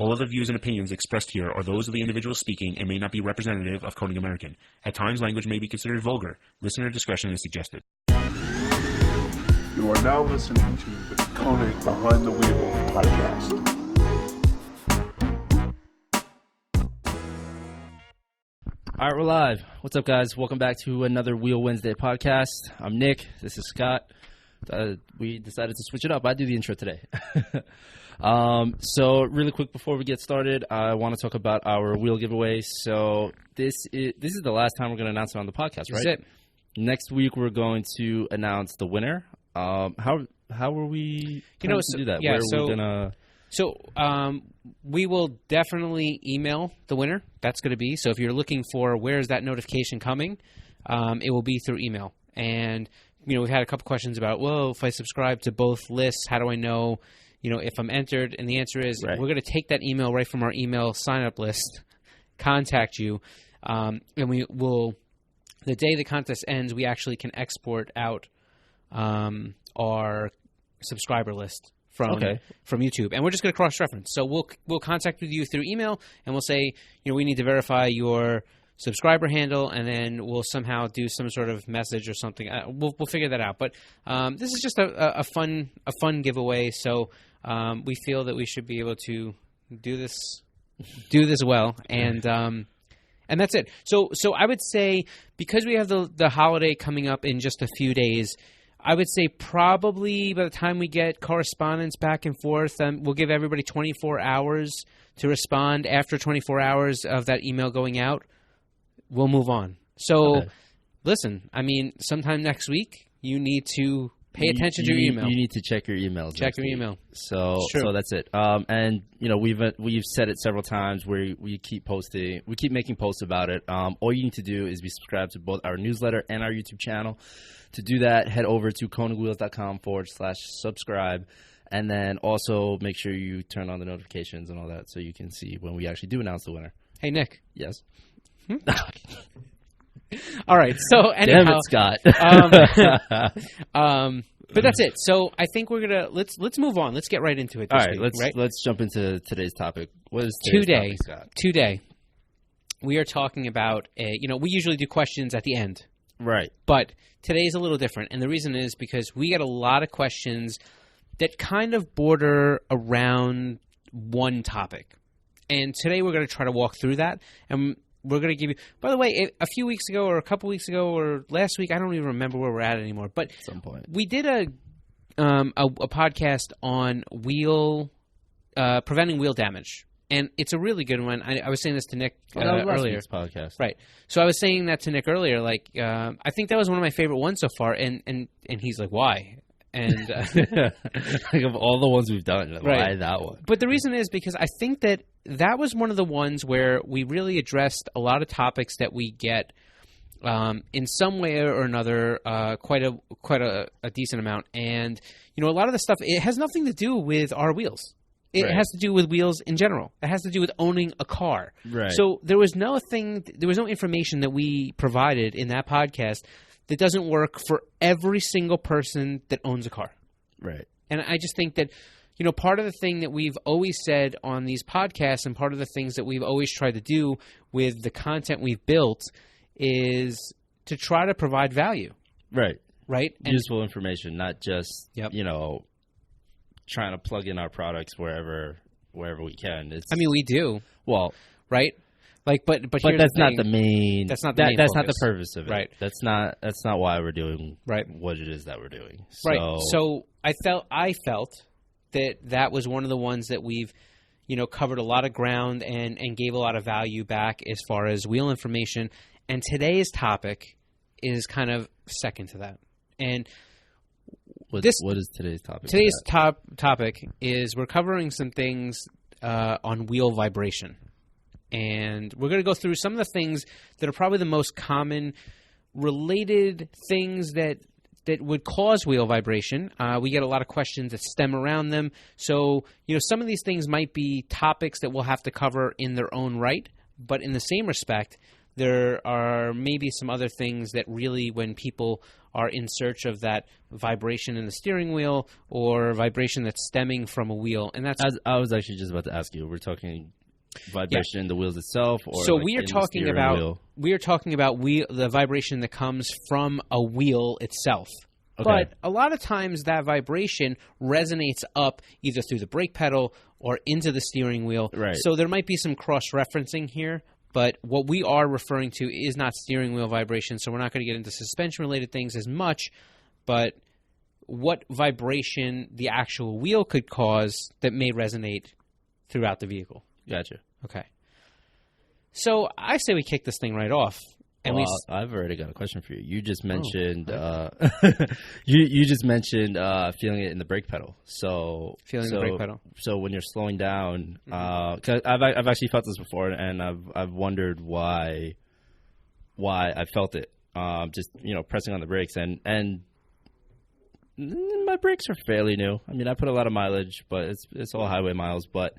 All of the views and opinions expressed here are those of the individual speaking and may not be representative of KONIG American. At times, language may be considered vulgar. Listener discretion is suggested. You are now listening to the KONIG Behind the Wheel podcast. All right, we're live. What's up, guys? Welcome back to another Wheel Wednesday podcast. I'm Nick. This is Scott. We decided to switch it up. I do the intro today. So really quick before we get started, I want to talk about our wheel giveaway. So this is the last time we're going to announce it on the podcast, right? That's it. Next week we're going to announce the winner. How are we going to do that? Yeah, So we will definitely email the winner. That's going to be. So if you're looking for where's that notification coming, it will be through email. And, we've had a couple questions about, well, if I subscribe to both lists, how do I know, if I'm entered? And the answer is We're going to take that email right from our email sign-up list, contact you, and we will, the day the contest ends, we actually can export out our subscriber list from YouTube, and we're just going to cross-reference. So we'll contact with you through email, and we'll say, we need to verify your subscriber handle, and then we'll somehow do some sort of message or something. We'll figure that out. But this is just a fun giveaway. So we feel that we should be able to do this well, and that's it. So I would say, because we have the holiday coming up in just a few days, I would say probably by the time we get correspondence back and forth, we'll give everybody 24 hours to respond. After 24 hours of that email going out, we'll move on. So, Listen, sometime next week, you need to pay attention to your email. You need to check your emails. Check your email. So that's it. And we've said it several times where we keep posting, we keep making posts about it. All you need to do is be subscribed to both our newsletter and our YouTube channel. To do that, head over to konigwheels.com/subscribe. And then also make sure you turn on the notifications and all that so you can see when we actually do announce the winner. Hey, Nick. Yes. All right. So anyhow, damn it, Scott. But that's it. So I think we're gonna let's move on. Let's get right into it. All right. Let's jump into today's topic. What is today's topic, Scott? Today, we are talking about we usually do questions at the end, right? But today's a little different, and the reason is because we get a lot of questions that kind of border around one topic, and today we're going to try to walk through that. And we're going to give you, by the way, a few weeks ago or a couple weeks ago or last week, I don't even remember where we're at anymore. But at some point, we did a podcast on preventing wheel damage, and it's a really good one. I was saying this to Nick earlier. Last podcast, right? So I was saying that to Nick earlier. Like, I think that was one of my favorite ones so far, and he's like, why? And like, of all the ones we've done, why that one? But the reason is because I think that was one of the ones where we really addressed a lot of topics that we get in some way or another, quite a decent amount. And a lot of the stuff, it has nothing to do with our wheels. It has to do with wheels in general. It has to do with owning a car. Right. So there was no information that we provided in that podcast that doesn't work for every single person that owns a car. Right. And I just think that, part of the thing that we've always said on these podcasts, and part of the things that we've always tried to do with the content we've built, is to try to provide value. Right. Right? And useful information, not just, trying to plug in our products wherever we can. we do. Well, right? But that's not the main. That's not the main That's focus. not the purpose of it. Right. That's not why we're doing what it is that we're doing. So, right. So I felt that was one of the ones that we've covered a lot of ground and gave a lot of value back as far as wheel information. And today's topic is kind of second to that. And what is today's topic? Today's topic is we're covering some things on wheel vibration. And we're going to go through some of the things that are probably the most common related things that would cause wheel vibration. We get a lot of questions that stem around them. So, some of these things might be topics that we'll have to cover in their own right. But in the same respect, there are maybe some other things that really, when people are in search of that vibration in the steering wheel or vibration that's stemming from a wheel. And that's I was actually just about to ask you. We're talking vibration in the wheels itself, or so like we are in the talking steering about wheel? we are talking about the vibration that comes from a wheel itself. Okay. But a lot of times that vibration resonates up either through the brake pedal or into the steering wheel. Right. So there might be some cross-referencing here, but what we are referring to is not steering wheel vibration, so we're not going to get into suspension-related things as much, but what vibration the actual wheel could cause that may resonate throughout the vehicle. Gotcha. Okay. So I say we kick this thing right off. And I've already got a question for you. You just mentioned you just mentioned feeling it in the brake pedal. So the brake pedal. So when you're slowing down, 'cause I've actually felt this before, and I've wondered why I felt it. Just pressing on the brakes, and my brakes are fairly new. I mean, I put a lot of mileage, but it's all highway miles. But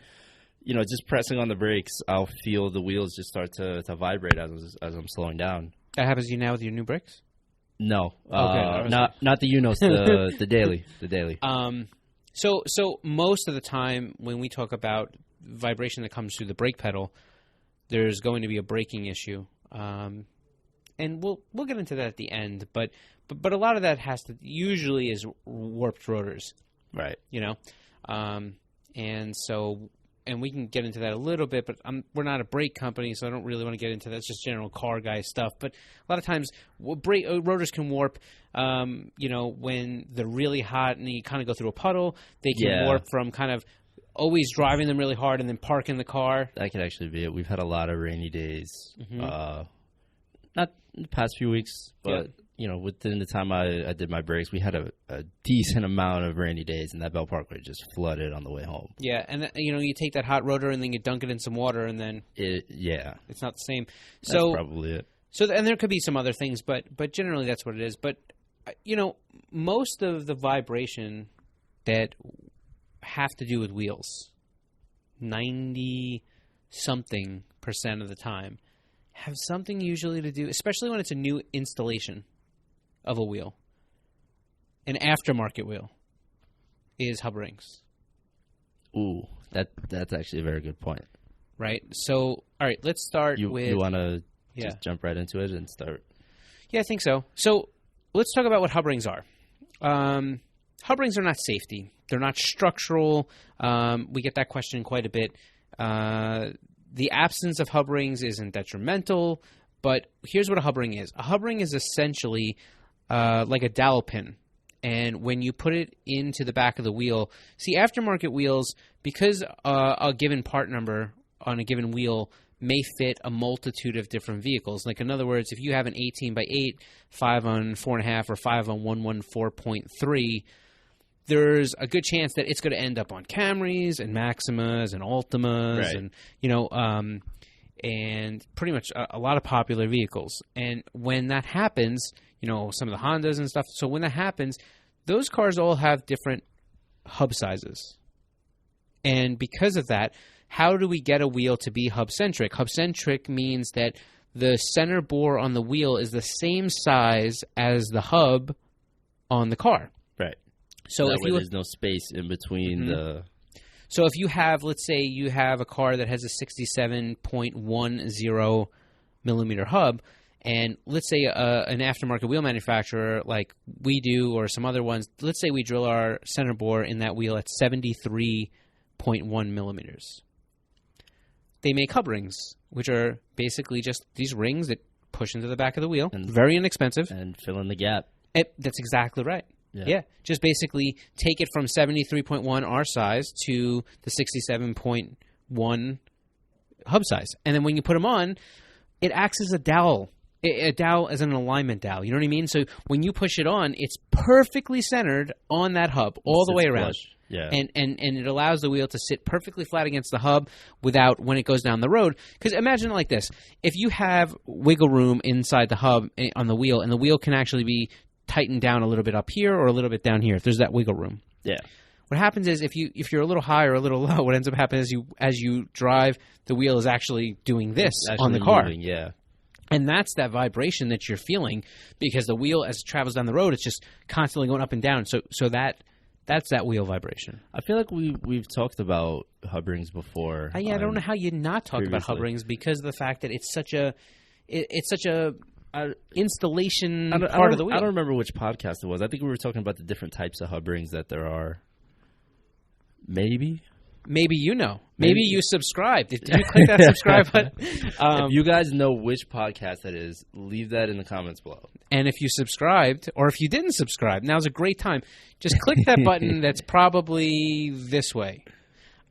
just pressing on the brakes, I'll feel the wheels just start to vibrate as I'm slowing down. That happens to you now with your new brakes? No, Okay, not the Unos, the daily, the daily. So most of the time when we talk about vibration that comes through the brake pedal, there's going to be a braking issue, and we'll get into that at the end. But a lot of that usually is warped rotors, Right? And we can get into that a little bit, but we're not a brake company, so I don't really want to get into that. It's just general car guy stuff. But a lot of times, rotors can warp, when they're really hot and you kind of go through a puddle. They can warp from kind of always driving them really hard and then parking the car. That could actually be it. We've had a lot of rainy days. Not in the past few weeks, but within the time I did my brakes, we had a decent amount of rainy days, and that Bell Parkway just flooded on the way home. Yeah, and you take that hot rotor and then you dunk it in some water, and then it's not the same. That's probably it. So and there could be some other things, but generally that's what it is. But most of the vibration that have to do with wheels, 90-something% of the time, have something usually to do, especially when it's a new installation of a wheel, an aftermarket wheel, is hub rings. Ooh, that's actually a very good point. Right? So, all right, let's start with... You want to just jump right into it and start? Yeah, I think so. So, let's talk about what hub rings are. Hub rings are not safety. They're not structural. We get that question quite a bit. The absence of hub rings isn't detrimental, but here's what a hub ring is. A hub ring is essentially like a dowel pin, and when you put it into the back of the wheel, see, aftermarket wheels, because a given part number on a given wheel may fit a multitude of different vehicles. Like, in other words, if you have an 18x8, 5 on 4.5, or 5 on 114.3, there's a good chance that it's going to end up on Camrys and Maximas and Altimas, right, and pretty much a lot of popular vehicles. And when that happens, some of the Hondas and stuff. So when that happens, those cars all have different hub sizes. And because of that, how do we get a wheel to be hub-centric? Hub-centric means that the center bore on the wheel is the same size as the hub on the car. Right. So that way there's no space in between the... So if you have, let's say you have a car that has a 67.10 millimeter hub, and let's say an aftermarket wheel manufacturer like we do or some other ones, let's say we drill our center bore in that wheel at 73.1 millimeters. They make hub rings, which are basically just these rings that push into the back of the wheel. And very inexpensive. And fill in the gap. That's exactly right. Yeah. Just basically take it from 73.1 R size to the 67.1 hub size. And then when you put them on, it acts as a dowel. A dowel as an alignment dowel. You know what I mean? So when you push it on, it's perfectly centered on that hub all the way around. Flush. Yeah. And it allows the wheel to sit perfectly flat against the hub without when it goes down the road. Because imagine it like this. If you have wiggle room inside the hub on the wheel, and the wheel can actually be tightened down a little bit up here or a little bit down here, if there's that wiggle room. Yeah. What happens is if you're a little high or a little low, what ends up happening is as you drive, the wheel is actually doing this on the car. Moving, yeah. And that's that vibration that you're feeling because the wheel, as it travels down the road, it's just constantly going up and down. So that's that wheel vibration. I feel like we've talked about hub rings before. I don't know how you not talk about hub rings because of the fact that it's such a installation part of the wheel. I don't remember which podcast it was. I think we were talking about the different types of hub rings that there are. Maybe you know. Maybe you subscribed. Did you click that subscribe button? If you guys know which podcast that is, leave that in the comments below. And if you subscribed, or if you didn't subscribe, now's a great time. Just click that button that's probably this way.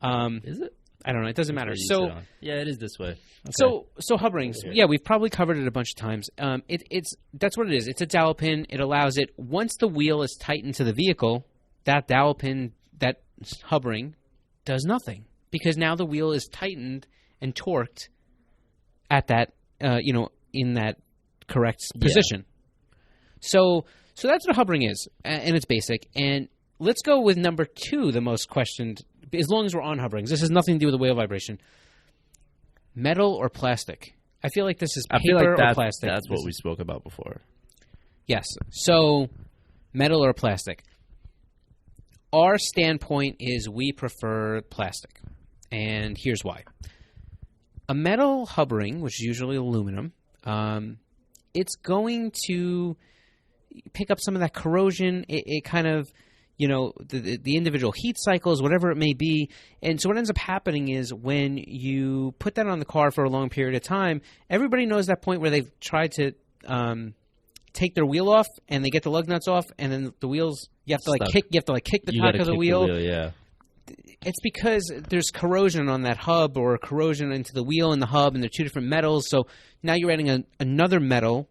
Is it? I don't know. It doesn't matter. So yeah, it is this way. Okay. So hub rings. Yeah, we've probably covered it a bunch of times. That's what it is. It's a dowel pin. It allows it, once the wheel is tightened to the vehicle, that dowel pin, that hub ring, does nothing because now the wheel is tightened and torqued at that, in that correct position. So that's what a hub ring is, and it's basic. And let's go with number 2, the most questioned, as long as we're on hub rings. This has nothing to do with the wheel vibration. Metal or plastic? I feel like this is paper or plastic. That's what we spoke about before. Yes. So metal or plastic? Our standpoint is we prefer plastic, and here's why. A metal hub ring, which is usually aluminum, it's going to pick up some of that corrosion. It kind of, the individual heat cycles, whatever it may be. And so what ends up happening is when you put that on the car for a long period of time, everybody knows that point where they've tried to take their wheel off and they get the lug nuts off, and then the wheels you have to kick the top of the wheel. Yeah. It's because there's corrosion on that hub or corrosion into the wheel and the hub, and they're two different metals. So now you're adding another metal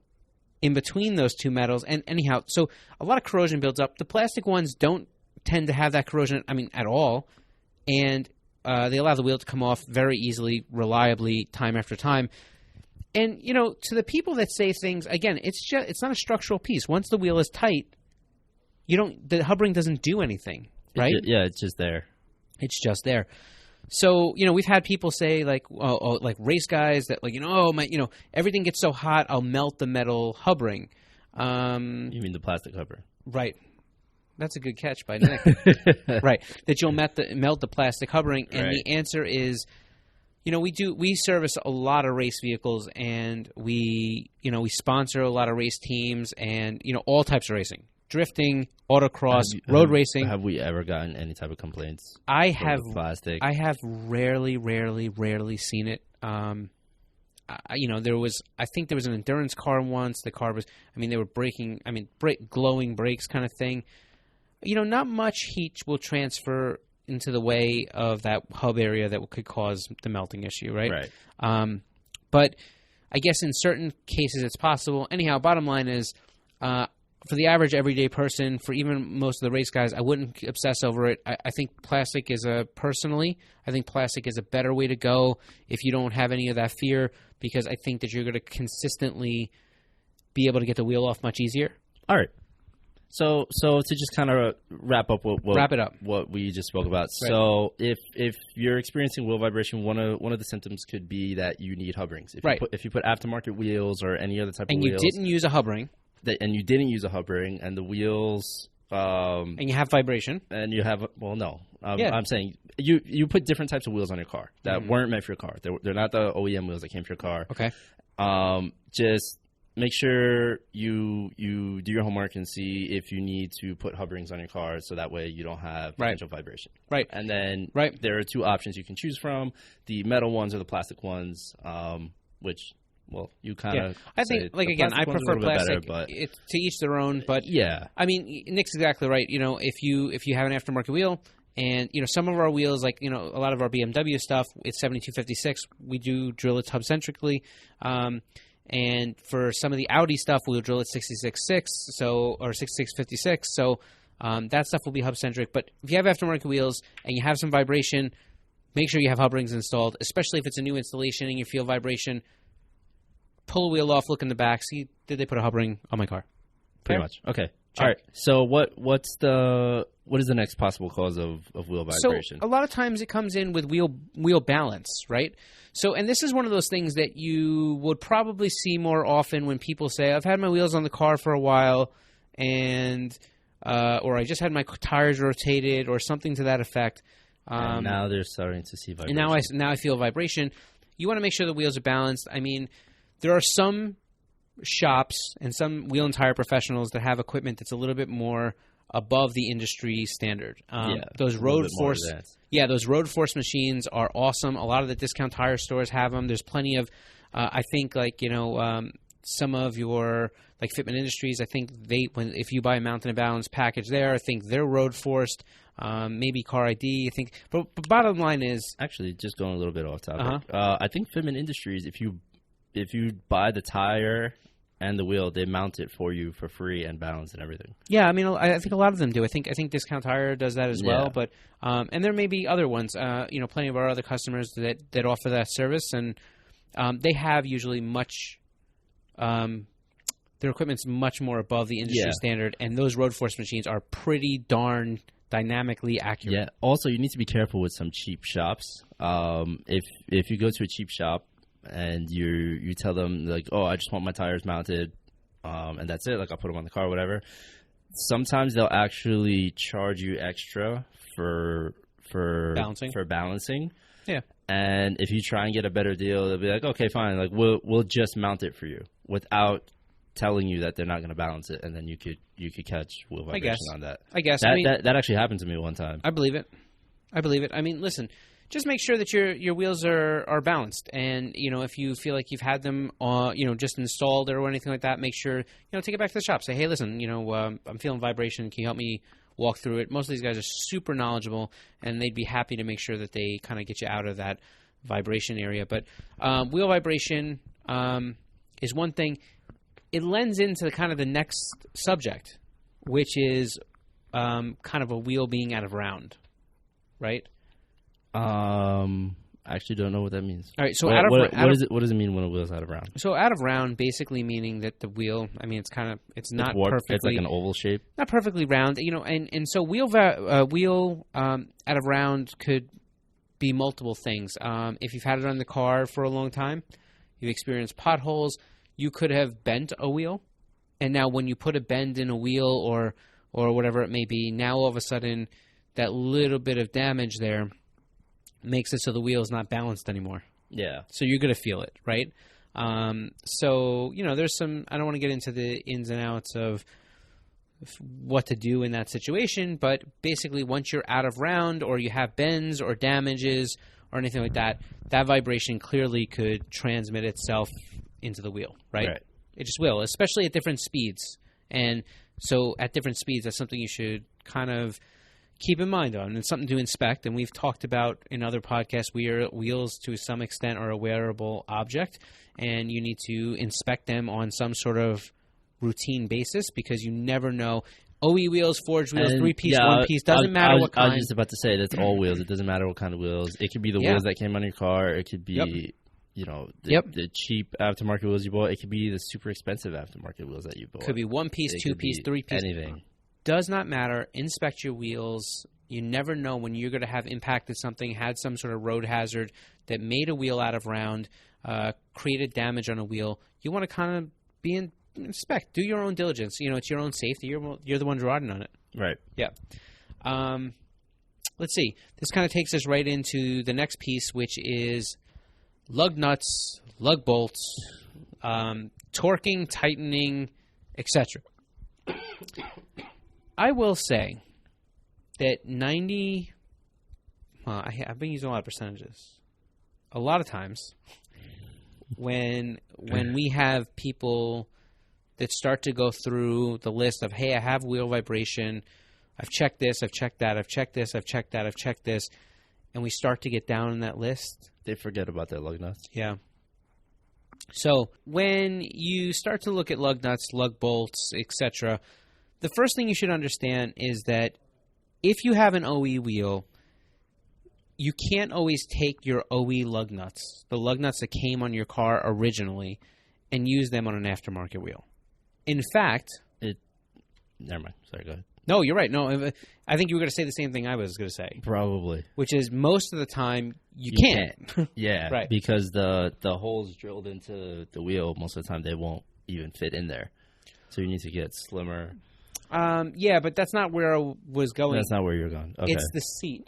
in between those two metals. And anyhow, so a lot of corrosion builds up. The plastic ones don't tend to have that corrosion, at all. And they allow the wheel to come off very easily, reliably, time after time. And, to the people that say things, again, it's not a structural piece. Once the wheel is tight, the hub ring doesn't do anything, right? It's just there. It's just there. So, we've had people say like race guys that everything gets so hot, I'll melt the metal hub ring. You mean the plastic hub ring? Right. That's a good catch by Nick. Right. That you'll melt the plastic hub ring. And the answer is, we service a lot of race vehicles, and we sponsor a lot of race teams and, all types of racing. Drifting, autocross, road racing. Have we ever gotten any type of complaints? I have plastic. I have rarely seen it. There was an endurance car once. The car was, they were braking, glowing brakes kind of thing. Not much heat will transfer into the way of that hub area that could cause the melting issue, right? Right. But I guess in certain cases it's possible. Anyhow, bottom line is, for the average everyday person, for even most of the race guys, I wouldn't obsess over it. I think plastic is a better way to go if you don't have any of that fear, because I think that you're going to consistently be able to get the wheel off much easier. All right. So to just kind of wrap it up, what we just spoke about. Right. So if you're experiencing wheel vibration, one of the symptoms could be that you need hub rings. If you put aftermarket wheels or any other type of wheels, and you didn't use a hub ring. And the wheels, and you have vibration, and you have I'm saying you put different types of wheels on your car that weren't meant for your car. They're not the OEM wheels that came for your car. Okay. Just make sure you do your homework and see if you need to put hub rings on your car, so that way you don't have potential vibration. Right. And then there are 2 options you can choose from: the metal ones or the plastic ones, which. Well, you kind of. I think, I prefer plastic. It's to each their own. But Nick's exactly right. If you have an aftermarket wheel, and some of our wheels, a lot of our BMW stuff, it's 7256. We do drill it hub centrically, and for some of the Audi stuff, we'll drill it 666. Or 6656. So that stuff will be hub centric. But if you have aftermarket wheels and you have some vibration, make sure you have hub rings installed, especially if it's a new installation and you feel vibration. Pull a wheel off, look in the back, see, did they put a hub ring on my car? Pretty much. Okay. All right. So what is the next possible cause of wheel vibration? So a lot of times it comes in with wheel balance, right? So, and this is one of those things that you would probably see more often when people say, "I've had my wheels on the car for a while, and or I just had my tires rotated," or something to that effect. And now they're starting to see vibration. And now I feel vibration. You want to make sure the wheels are balanced. I mean, there are some shops and some wheel and tire professionals that have equipment that's a little bit more above the industry standard. Those road force machines are awesome. A lot of the discount tire stores have them. There's plenty of, I think, some of your like Fitment Industries. I think if you buy a Mountain and Balance package there, I think they're road forced. Maybe Car ID. I think, but bottom line is actually just going a little bit off topic. I think Fitment Industries, if you buy the tire and the wheel, they mount it for you for free and balance and everything. Yeah, I mean, I think a lot of them do. I think Discount Tire does that as well. But and there may be other ones. Plenty of our other customers that offer that service, and they have usually much. Their equipment's much more above the industry standard, and those road force machines are pretty darn dynamically accurate. Yeah. Also, you need to be careful with some cheap shops. If you go to a cheap shop and you tell them like, oh, I just want my tires mounted, and that's it. Like, I'll put them on the car or whatever. Sometimes they'll actually charge you extra for balancing. Yeah. And if you try and get a better deal, they'll be like, okay, fine. Like, we'll just mount it for you without telling you that they're not going to balance it, and then you could catch wheel vibration on that. I guess that actually happened to me one time. I believe it. I mean, listen. Just make sure that your wheels are balanced, and if you feel like you've had them just installed or anything like that, make sure take it back to the shop. Say, hey, listen, I'm feeling vibration. Can you help me walk through it? Most of these guys are super knowledgeable, and they'd be happy to make sure that they kind of get you out of that vibration area. But wheel vibration is one thing. It lends into kind of the next subject, which is kind of a wheel being out of round, right? I actually don't know what that means. All right, so what does it mean when a wheel's out of round? So out of round, basically meaning that the wheel, I mean, it's not perfectly. It's like an oval shape, not perfectly round, and so wheel out of round could be multiple things. If you've had it on the car for a long time, you've experienced potholes. You could have bent a wheel, and now when you put a bend in a wheel or whatever it may be, now all of a sudden that little bit of damage there makes it so the wheel is not balanced anymore. Yeah. So you're going to feel it, right? So, there's some, I don't want to get into the ins and outs of what to do in that situation, but basically once you're out of round or you have bends or damages or anything like that, that vibration clearly could transmit itself into the wheel, right? It just will, especially at different speeds. And so at different speeds, that's something you should kind of keep in mind on, and something to inspect. And we've talked about in other podcasts, wheels to some extent are a wearable object, and you need to inspect them on some sort of routine basis because you never know. OE wheels, forged wheels, three-piece, one-piece, doesn't matter what kind. I was just about to say, that's all wheels. It doesn't matter what kind of wheels. It could be the wheels that came on your car. It could be, the cheap aftermarket wheels you bought. It could be the super expensive aftermarket wheels that you bought. Could be one-piece, two-piece, three-piece. Anything. Does not matter. Inspect your wheels. You never know when you're going to have impacted something, had some sort of road hazard that made a wheel out of round, created damage on a wheel. You want to kind of inspect. Do your own diligence. It's your own safety. You're the ones riding on it. Right. Yeah. Let's see. This kind of takes us right into the next piece, which is lug nuts, lug bolts, torquing, tightening, etc. I will say that I've been using a lot of percentages. A lot of times when we have people that start to go through the list of, hey, I have wheel vibration, I've checked this, I've checked that, I've checked this, I've checked that, I've checked this, and we start to get down in that list. They forget about their lug nuts. Yeah. So when you start to look at lug nuts, lug bolts, etc., the first thing you should understand is that if you have an OE wheel, you can't always take your OE lug nuts, the lug nuts that came on your car originally, and use them on an aftermarket wheel. In fact, Never mind. Sorry, go ahead. No, you're right. No, I think you were going to say the same thing I was going to say. Probably. Which is most of the time you can't. Yeah, right. Because the holes drilled into the wheel, most of the time they won't even fit in there. So you need to get slimmer. Yeah, but that's not where I was going. That's not where you're going. Okay. It's the seat.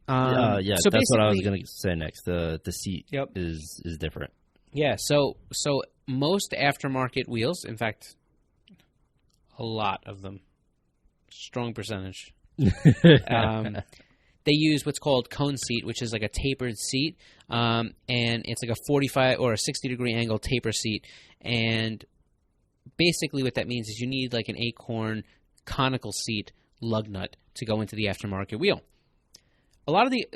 Yeah, so that's what I was going to say next. The seat Yep. is different. Yeah, so most aftermarket wheels, in fact, a lot of them, strong percentage, they use what's called cone seat, which is like a tapered seat, and it's like a 45 or a 60-degree angle taper seat. And basically what that means is you need like an acorn conical seat lug nut to go into the aftermarket wheel.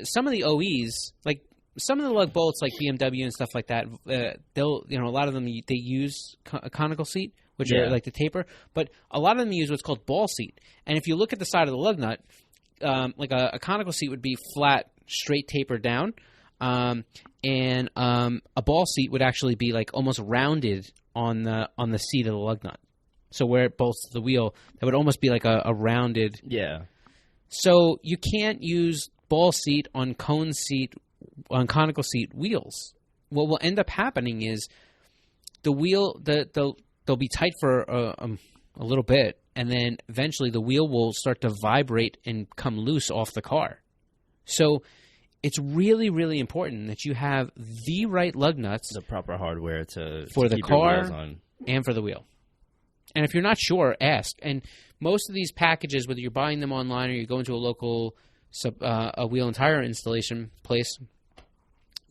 Some of the OEs, like some of the lug bolts, like BMW and stuff like that, they'll, a lot of them they use a conical seat, which are like the taper, but a lot of them use what's called ball seat. And if you look at the side of the lug nut, like a conical seat would be flat, straight taper down, and a ball seat would actually be like almost rounded on the seat of the lug nut. So where it bolts to the wheel, that would almost be like a rounded. Yeah. So you can't use ball seat on conical seat wheels. What will end up happening is the wheel, they'll be tight for a little bit, and then eventually the wheel will start to vibrate and come loose off the car. So it's really, really important that you have the right lug nuts, the proper hardware for the keep your car wheels on. And for the wheel. And if you're not sure, ask. And most of these packages, whether you're buying them online or you're going to a local a wheel and tire installation place,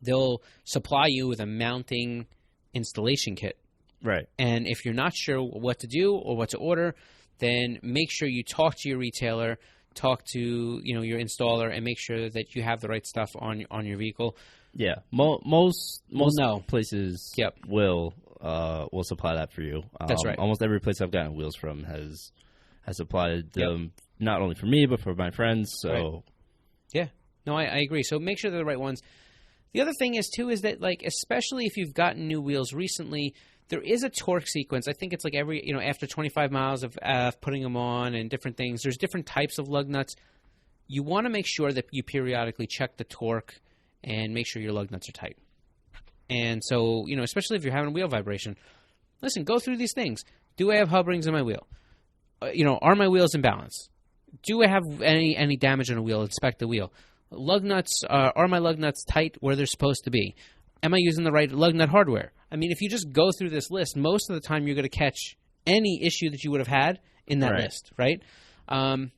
they'll supply you with a mounting installation kit. Right. And if you're not sure what to do or what to order, then make sure you talk to your retailer, talk to your installer, and make sure that you have the right stuff on your vehicle. Yeah, most places Yep. will supply that for you. That's right. Almost every place I've gotten wheels from has supplied them, not only for me but for my friends. So right. Yeah, no, I agree. So make sure they're the right ones. The other thing is too that like especially if you've gotten new wheels recently, there is a torque sequence. I think it's like every after 25 miles of putting them on and different things. There's different types of lug nuts. You want to make sure that you periodically check the torque and make sure your lug nuts are tight. And so, especially if you're having a wheel vibration, listen, go through these things. Do I have hub rings in my wheel? Are my wheels in balance? Do I have any damage on a wheel? Inspect the wheel. Lug nuts, are my lug nuts tight where they're supposed to be? Am I using the right lug nut hardware? I mean, if you just go through this list, most of the time you're going to catch any issue that you would have had in that list, right? So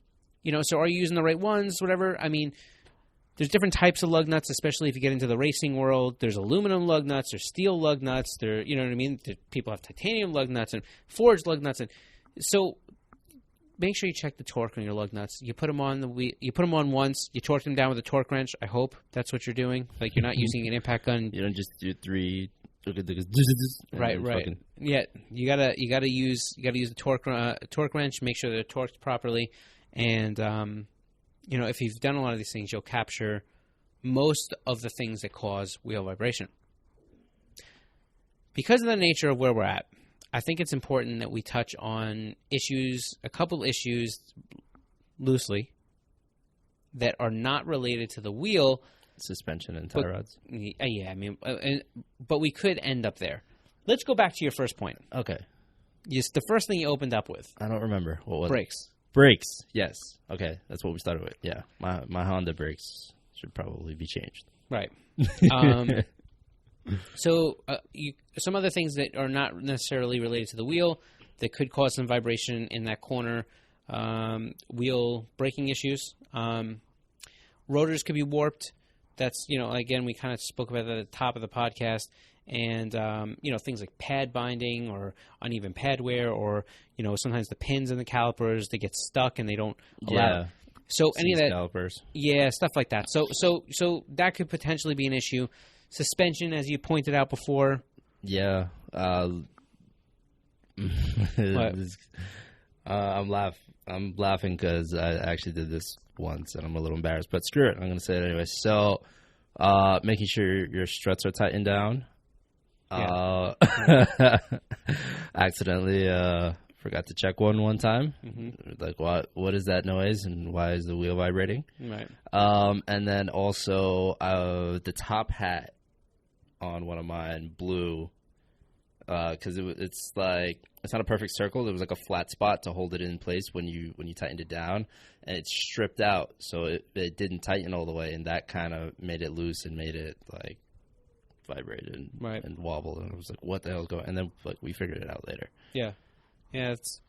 are you using the right ones, whatever? I mean, there's different types of lug nuts, especially if you get into the racing world. There's aluminum lug nuts, there's steel lug nuts, you know what I mean? People have titanium lug nuts and forged lug nuts. And so make sure you check the torque on your lug nuts. You put them on you put them on once, you torque them down with a torque wrench. I hope that's what you're doing. Like you're not using an impact gun. You don't just do 3. Right. Yeah, you gotta use the torque wrench. Make sure they're torqued properly, and if you've done a lot of these things, you'll capture most of the things that cause wheel vibration. Because of the nature of where we're at, I think it's important that we touch on a couple issues loosely that are not related to the wheel. Suspension and tie rods. Yeah, I mean, but we could end up there. Let's go back to your first point. Okay. Yes, the first thing you opened up with. I don't remember. What was brakes. It? Brakes, yes. Okay, that's what we started with. Yeah, my Honda brakes should probably be changed. Right. So some other things that are not necessarily related to the wheel that could cause some vibration in that corner, wheel braking issues. Rotors could be warped. That's, again, we kind of spoke about that at the top of the podcast. And, things like pad binding or uneven pad wear or, sometimes the pins in the calipers, they get stuck and they don't allow. Yeah. So any of that. Calipers. Yeah, stuff like that. So that could potentially be an issue. Suspension, as you pointed out before. Yeah. I'm laughing because I actually did this once and I'm a little embarrassed, but screw it. I'm going to say it anyway. So, making sure your struts are tightened down. Yeah. Accidentally forgot to check one time. Mm-hmm. Like, what is that noise, and why is the wheel vibrating? Right. And then also the top hat on one of mine blew because it's like it's not a perfect circle. There was like a flat spot to hold it in place when you tightened it down, and it stripped out, so it didn't tighten all the way, and that kind of made it loose and made it like vibrate and wobble, and I was like, what the hell is going? And then like we figured it out later. Yeah, it's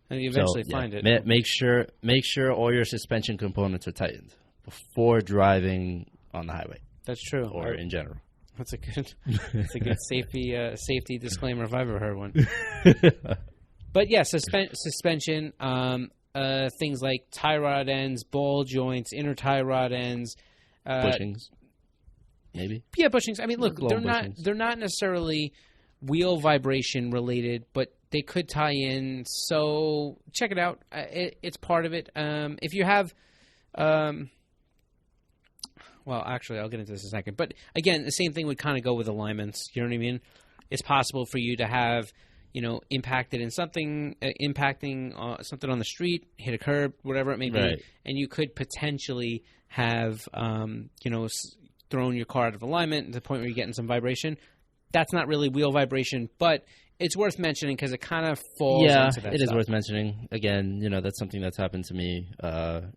and you eventually find it. Make sure all your suspension components are tightened before driving on the highway. That's true. Or in general. That's a good safety disclaimer if I've ever heard one. But yeah, suspension, things like tie rod ends, ball joints, inner tie rod ends, bushings, maybe. Yeah, bushings. I mean, look, they're not necessarily wheel vibration related, but they could tie in. So check it out. It's part of it. If you have. Well, actually, I'll get into this in a second. But again, the same thing would kind of go with alignments. You know what I mean? It's possible for you to have, impacted in something, impacting something on the street, hit a curb, whatever it may be, right. And you could potentially have, thrown your car out of alignment to the point where you're getting some vibration. That's not really wheel vibration, but it's worth mentioning because it kind of falls into that stuff. It is worth mentioning. Again, that's something that's happened to me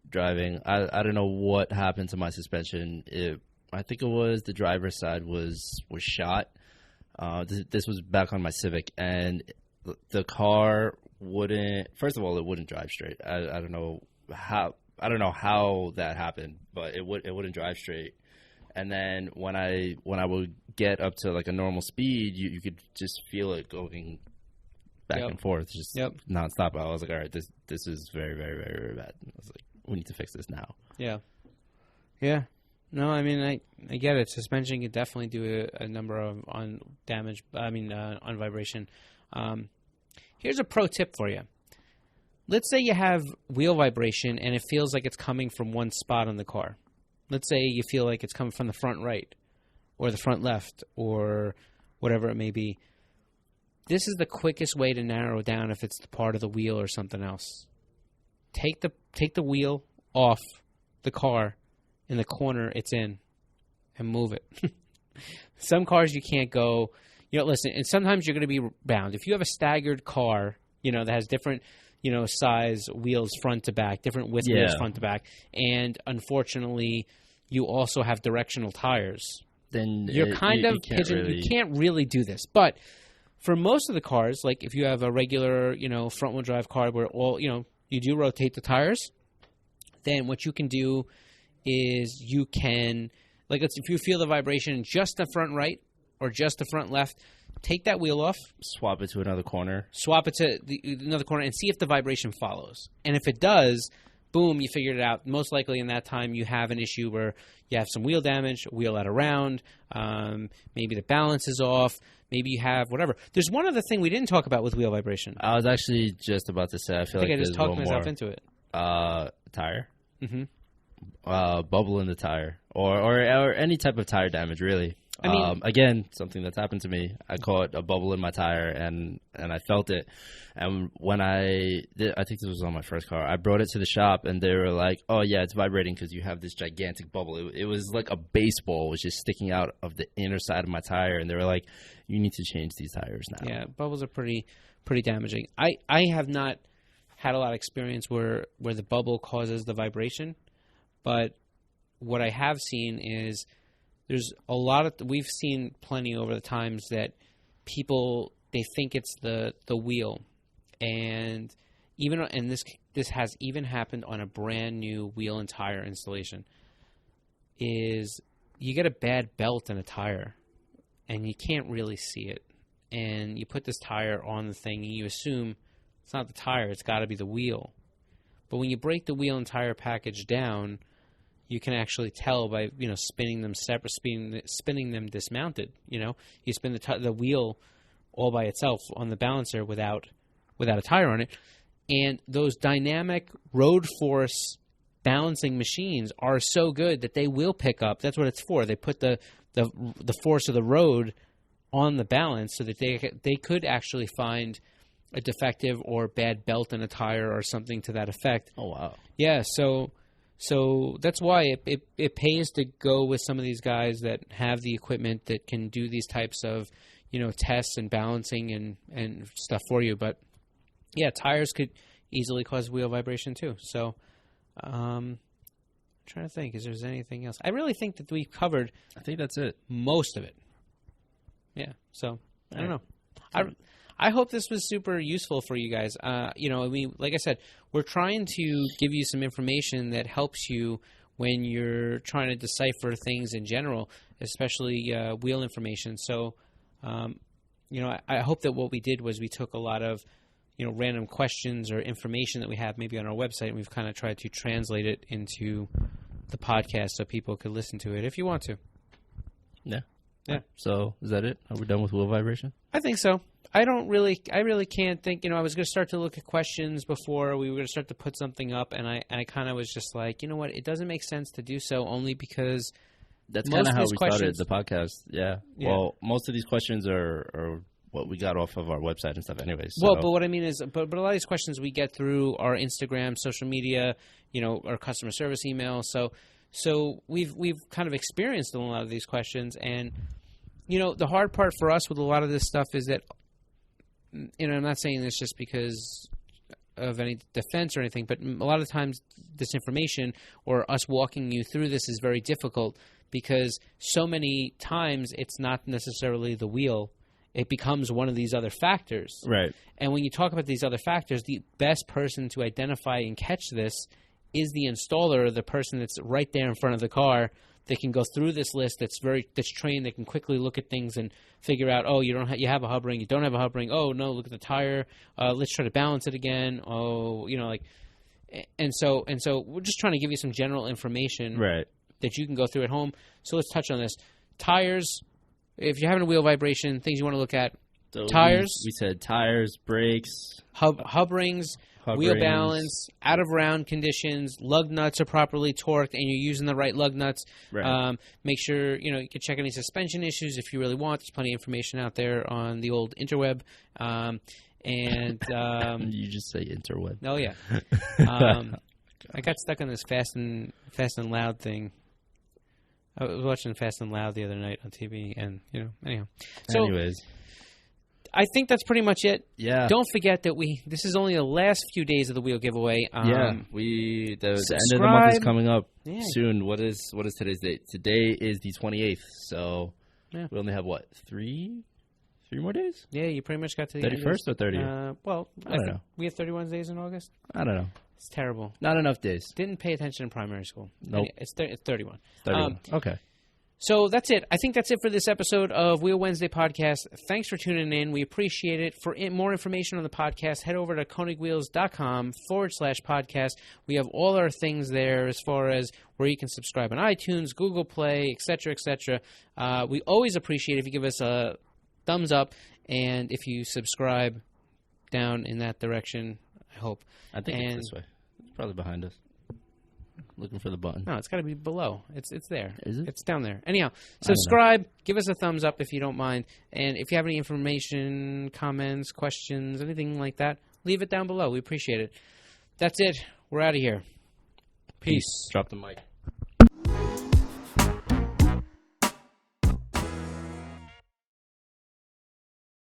driving. I don't know what happened to my suspension. I think it was the driver's side was shot. This was back on my Civic, and the car wouldn't. First of all, it wouldn't drive straight. I don't know how. I don't know how that happened, but it wouldn't drive straight. And then when I would get up to like a normal speed, you could just feel it going back and forth, just nonstop. I was like, all right, this is very, very, very, very bad. I was like, we need to fix this now. Yeah. No, I mean, I get it. Suspension can definitely do a number of on damage. On vibration. Here's a pro tip for you. Let's say you have wheel vibration and it feels like it's coming from one spot on the car. Let's say you feel like it's coming from the front right or the front left or whatever it may be. This is the quickest way to narrow down if it's the part of the wheel or something else. Take the wheel off the car in the corner it's in and move it. Some cars you can't go, listen, and sometimes you're going to be bound. If you have a staggered car, that has different size wheels front to back, different width wheels front to back, and unfortunately, you also have directional tires. Then you're you can't really do this. But for most of the cars, like if you have a regular, front-wheel drive car where you do rotate the tires, then what you can do is you can, if you feel the vibration just the front right or just the front left, take that wheel off. Swap it to another corner. Swap it to another corner and see if the vibration follows. And if it does, boom, you figured it out. Most likely in that time you have an issue where you have some wheel damage, wheel out of round, maybe the balance is off, maybe you have whatever. There's one other thing we didn't talk about with wheel vibration. I was actually just about to say, I think I just talked myself into it. Tire. Mm-hmm. Bubble in the tire. Or any type of tire damage, really. I mean, again, something that's happened to me. I caught a bubble in my tire, and I felt it. And when I think this was on my first car, I brought it to the shop, and they were like, oh, yeah, it's vibrating because you have this gigantic bubble. It was like a baseball was just sticking out of the inner side of my tire, and they were like, you need to change these tires now. Yeah, bubbles are pretty damaging. I have not had a lot of experience where the bubble causes the vibration, but what I have seen is there's a lot of we've seen plenty over the times that people they think it's the wheel, and this has even happened on a brand new wheel and tire installation. Is you get a bad belt in a tire, and you can't really see it, and you put this tire on the thing, and you assume it's not the tire, it's got to be the wheel, but when you break the wheel and tire package down, you can actually tell by spinning them separate, spinning them dismounted. You spin the wheel all by itself on the balancer without a tire on it, and those dynamic road force balancing machines are so good that they will pick up. That's what it's for. They put the force of the road on the balance so that they could actually find a defective or bad belt in a tire or something to that effect. Oh, wow. Yeah, so that's why it pays to go with some of these guys that have the equipment that can do these types of, tests and balancing and stuff for you. But yeah, tires could easily cause wheel vibration too. So I'm trying to think, is there's anything else? I really think that we've covered. I think that's it. Most of it. Yeah. So I don't know. I hope this was super useful for you guys. Like I said, we're trying to give you some information that helps you when you're trying to decipher things in general, especially wheel information. So, I hope that what we did was we took a lot of, random questions or information that we have maybe on our website, and we've kind of tried to translate it into the podcast so people could listen to it if you want to. Yeah. Yeah. So is that it? Are we done with wheel vibration? I think so. I really can't think. I was going to start to look at questions before we were going to start to put something up, and I kind of was just like, you know what? It doesn't make sense to do so, only because that's kind of how we started the podcast. Yeah. Well, most of these questions are what we got off of our website and stuff, anyways. So. Well, but what I mean is, but a lot of these questions we get through our Instagram, social media, our customer service email. So we've kind of experienced a lot of these questions, and the hard part for us with a lot of this stuff is that. I'm not saying this just because of any defense or anything, but a lot of times this information or us walking you through this is very difficult because so many times it's not necessarily the wheel. It becomes one of these other factors. Right. And when you talk about these other factors, the best person to identify and catch this is the installer, the person that's right there in front of the car. They can go through this list that's trained. They can quickly look at things and figure out, oh, you have a hub ring, you don't have a hub ring. Oh no, look at the tire. Let's try to balance it again. Oh, and so we're just trying to give you some general information that you can go through at home. So let's touch on this. Tires. If you're having a wheel vibration, things you want to look at. So tires. We said tires, brakes, hub rings. Wheel balance, out of round conditions, lug nuts are properly torqued, and you're using the right lug nuts. Right. Make sure you can check any suspension issues if you really want. There's plenty of information out there on the old interweb. You just say interweb. Oh yeah. I got stuck on this fast and loud thing. I was watching Fast and Loud the other night on TV, and anyhow. So, anyways. I think that's pretty much it. Yeah. Don't forget that this is only the last few days of the wheel giveaway. The end of the month is coming up soon. What is today's date? Today is the 28th. So we only have three more days? Yeah, you pretty much got to the 31st or 30th? I don't know. We have 31 days in August? I don't know. It's terrible. Not enough days. Didn't pay attention in primary school. Nope. It's 31. 31. Okay. So that's it. I think that's it for this episode of Wheel Wednesday Podcast. Thanks for tuning in. We appreciate it. For more information on the podcast, head over to konigwheels.com/podcast. We have all our things there as far as where you can subscribe on iTunes, Google Play, etc., etc. We always appreciate if you give us a thumbs up and if you subscribe down in that direction, I hope. I think it's this way. It's probably behind us. Looking for the button. No, it's got to be below. It's there. Is it? It's down there. Anyhow, subscribe. Give us a thumbs up if you don't mind. And if you have any information, comments, questions, anything like that, leave it down below. We appreciate it. That's it. We're out of here. Peace. Drop the mic.